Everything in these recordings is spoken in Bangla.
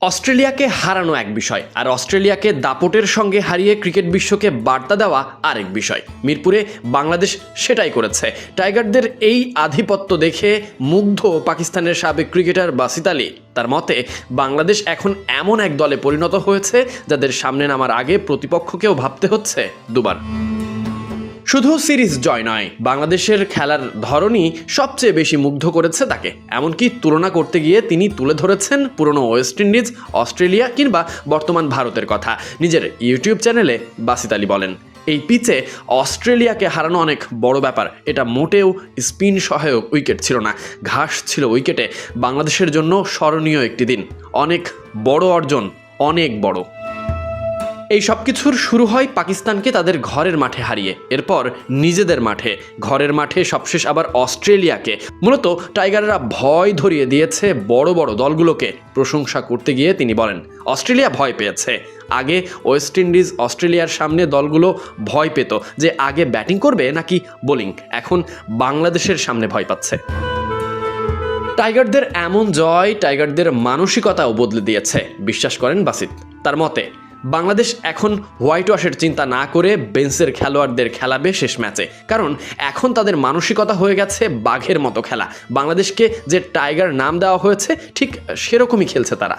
অস্ট্রেলিয়াকে হারানো এক বিষয়, আর অস্ট্রেলিয়াকে দাপটের সঙ্গে হারিয়ে ক্রিকেট বিশ্বকে বার্তা দেওয়া আরেক বিষয়। মিরপুরে বাংলাদেশ সেটাই করেছে। টাইগারদের এই আধিপত্য দেখে মুগ্ধ পাকিস্তানের সাবেক ক্রিকেটার বাসিত আলী। তার মতে বাংলাদেশ এখন এমন এক দলে পরিণত হয়েছে যাদের সামনে নামার আগে প্রতিপক্ষকেও ভাবতে হচ্ছে দুবার। শুধু সিরিজ জয় নয়, বাংলাদেশের খেলার ধরনই সবচেয়ে বেশি মুগ্ধ করেছে তাকে। এমনকি তুলনা করতে গিয়ে তিনি তুলে ধরেছেন পুরনো ওয়েস্ট ইন্ডিজ, অস্ট্রেলিয়া কিংবা বর্তমান ভারতের কথা। নিজের ইউটিউব চ্যানেলে বাসিত আলী বলেন, এই পিচে অস্ট্রেলিয়াকে হারানো অনেক বড় ব্যাপার। এটা মোটেও স্পিন সহায়ক উইকেট ছিল না, ঘাস ছিল উইকেটে। বাংলাদেশের জন্য স্মরণীয় একটি দিন, অনেক বড় অর্জন, অনেক বড়। এই সব কিছুর শুরু হয় পাকিস্তানকে তাদের ঘরের মাঠে হারিয়ে, এরপর নিজেদের মাঠে, ঘরের মাঠে সবশেষ আবার অস্ট্রেলিয়াকে। মূলত টাইগাররা ভয় ধরিয়ে দিয়েছে বড় বড় দলগুলোকে। প্রশংসা করতে গিয়ে তিনি বলেন, অস্ট্রেলিয়া ভয় পেয়েছে। আগে ওয়েস্ট ইন্ডিজ, অস্ট্রেলিয়ার সামনে দলগুলো ভয় পেত যে আগে ব্যাটিং করবে নাকি বোলিং। এখন বাংলাদেশের সামনে ভয় পাচ্ছে। টাইগারদের এমন জয় টাইগারদের মানসিকতাও বদলে দিয়েছে, বিশ্বাস করেন বাসিত। তার মতে বাংলাদেশ এখন হোয়াইট ওয়াশের চিন্তা না করে বেঞ্চের খেলোয়াড়দের খেলাবে শেষ ম্যাচে, কারণ এখন তাদের মানসিকতা হয়ে গেছে বাঘের মতো খেলা। বাংলাদেশকে যে টাইগার নাম দেওয়া হয়েছে ঠিক সেরকমই খেলছে তারা।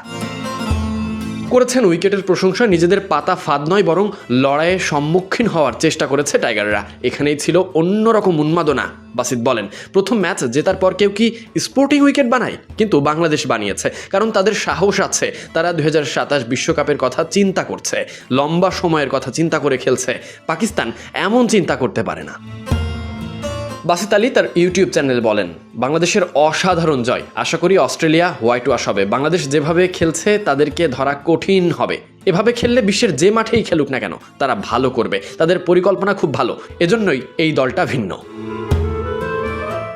করেছেন উইকেটের প্রশংসা, নিজেদের পাতা ফাঁদ নয় বরং লড়াইয়ের সম্মুখীন হওয়ার চেষ্টা করেছে টাইগাররা। এখানেই ছিল অন্যরকম উন্মাদনা। বাসিত বলেন, প্রথম ম্যাচ জেতার পর কেউ কি স্পোর্টিং উইকেট বানায়? কিন্তু বাংলাদেশ বানিয়েছে, কারণ তাদের সাহস আছে। তারা 2027 বিশ্বকাপের কথা চিন্তা করছে, লম্বা সময়ের কথা চিন্তা করে খেলছে। পাকিস্তান এমন চিন্তা করতে পারে না। বাসিত আলী তার ইউটিউব চ্যানেলে বলেন, বাংলাদেশের অসাধারণ জয়। আশা করি অস্ট্রেলিয়া হোয়াইট ওয়াশ হবে। বাংলাদেশ যেভাবে খেলছে তাদেরকে ধরা কঠিন হবে। এভাবে খেললে বিশ্বের যে মাঠেই খেলুক না কেন তারা ভালো করবে। তাদের পরিকল্পনা খুব ভালো, এজন্যই এই দলটা ভিন্ন।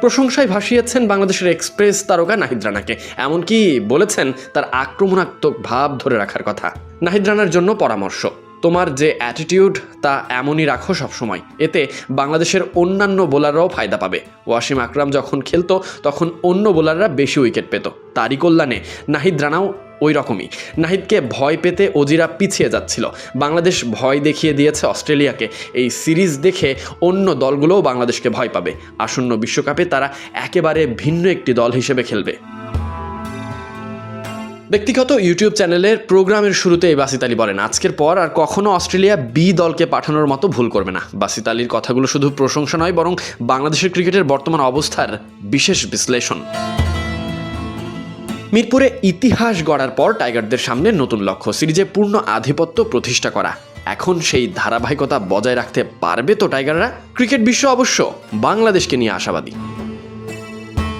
প্রশংসায় ভাসিয়েছেন বাংলাদেশের এক্সপ্রেস তারকা নাহিদ রানাকে। এমনকি বলেছেন তার আক্রমণাত্মক ভাব ধরে রাখার কথা। নাহিদ রানার জন্য পরামর্শ, তোমার যে অ্যাটিটিউড তা এমনই রাখো সবসময়, এতে বাংলাদেশের অন্যান্য বোলাররাও ফায়দা পাবে। ওয়াসিম আকরাম যখন খেলতো তখন অন্য বোলাররা বেশি উইকেট পেত, তারই কল্যাণে নাহিদ রানাও ওই রকমই। নাহিদকে ভয় পেতে অজিরা পিছিয়ে যাচ্ছিল। বাংলাদেশ ভয় দেখিয়ে দিয়েছে অস্ট্রেলিয়াকে। এই সিরিজ দেখে অন্য দলগুলোও বাংলাদেশকে ভয় পাবে। আসন্ন বিশ্বকাপে তারা একেবারে ভিন্ন একটি দল হিসেবে খেলবে। ব্যক্তিগত ইউটিউব চ্যানেলের প্রোগ্রামের শুরুতে বাসিত আলী বলেন, আজকের পর আর কখনো অস্ট্রেলিয়া বি দলকে পাঠানোর মতো ভুল করবে না। বাসিত আলীর কথাগুলো শুধু প্রশংসা নয় বরং বাংলাদেশের ক্রিকেটের বর্তমান অবস্থার বিশেষ বিশ্লেষণ। মিরপুরে ইতিহাস গড়ার পর টাইগারদের সামনে নতুন লক্ষ্য, সিরিজে পূর্ণ আধিপত্য প্রতিষ্ঠা করা। এখন সেই ধারাবাহিকতা বজায় রাখতে পারবে তো টাইগাররা? ক্রিকেট বিশ্ব অবশ্য বাংলাদেশকে নিয়ে আশাবাদী।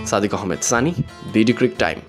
Sadiq Ahmed Sunny, BD cric time.